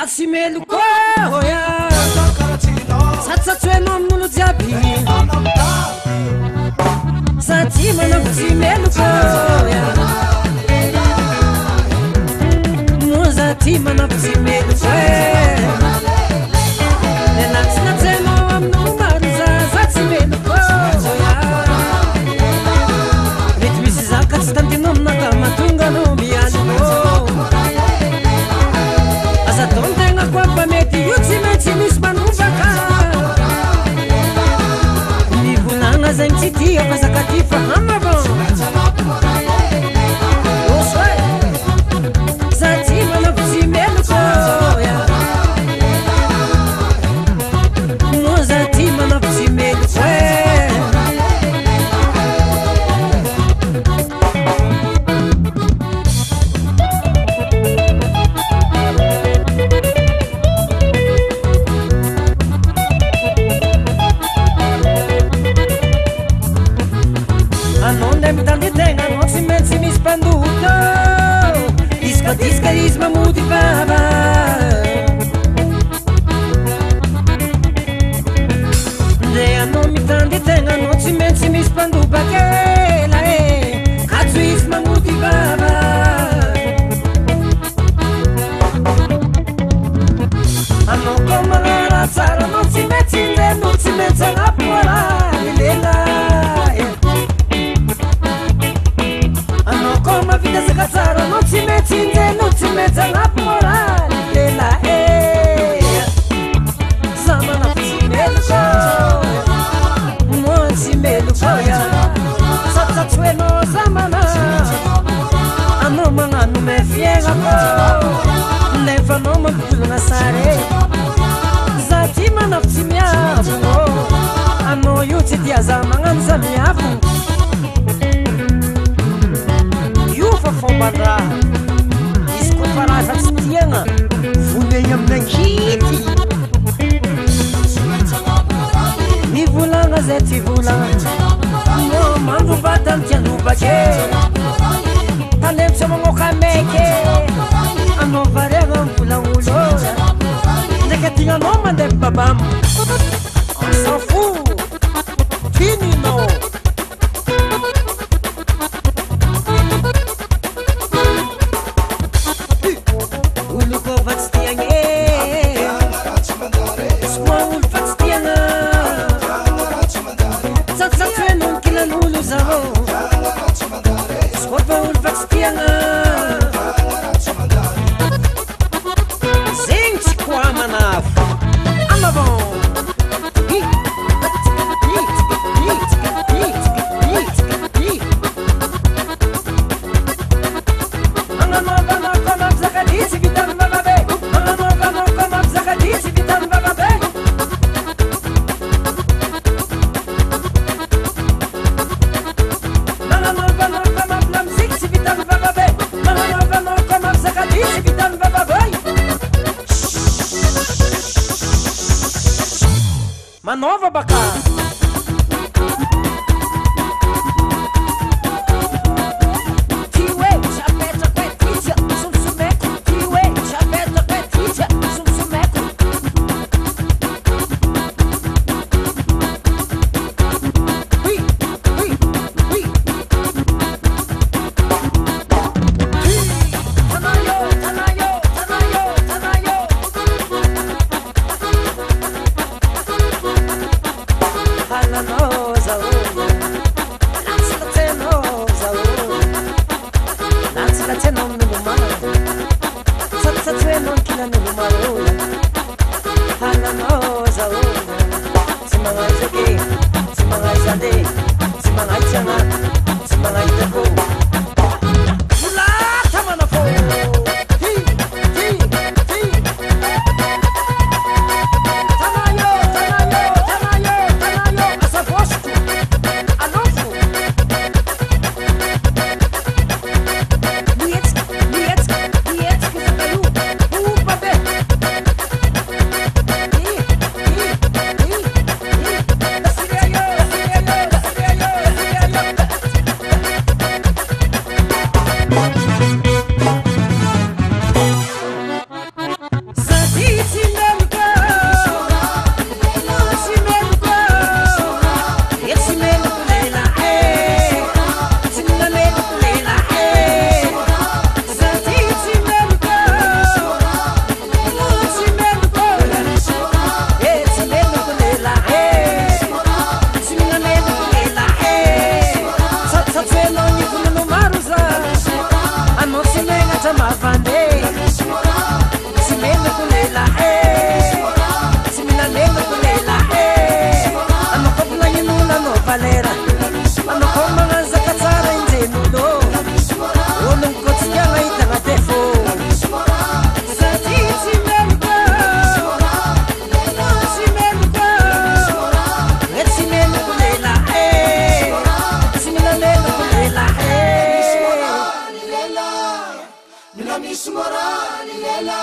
Zasy meloko oya Satsatswenao amin'olo jiaby Sady manambotsy meloko oya Moza ty manambotsy meloko Elatsinatsyenao amin'olo maro zatsy meloko oya Mety misy zaka tsy tandinao aminaka matonga no mialoko Azatontegna koa mba mety io tsy maintsy misy manovaka Mivolagna zegny tsy tiako zaka ty fa hamavao Oso e Za ty manambotsy meloko Mo za ty manambotsy meloko Discarismo motivava Dea non mi tante tenga non si mensi mi spanduba che la Cazzuismo motivava Hanno come la razzara non si metti in le non si mezza la buona Hanno come vita se cazzaro non si metti in te non si mezza la morale della Sama la psimeluco Non si meluco ya Sazza tsueno samana Ano mangano me fiega po Nefa no me kulo na sare Zati mana psimiavu Ano yuti dia zamangan zamiavu Yufa fombandra Faraza tiana Funei amin'ankity Mivolagna zay ty volagna No mandro bata mitianobake Talemtsa magnoka meke Anao variagna mivolagnolora Ndraiky atignanao mandeha babamo On s'en fout Fininao Manova bacana ismorali lela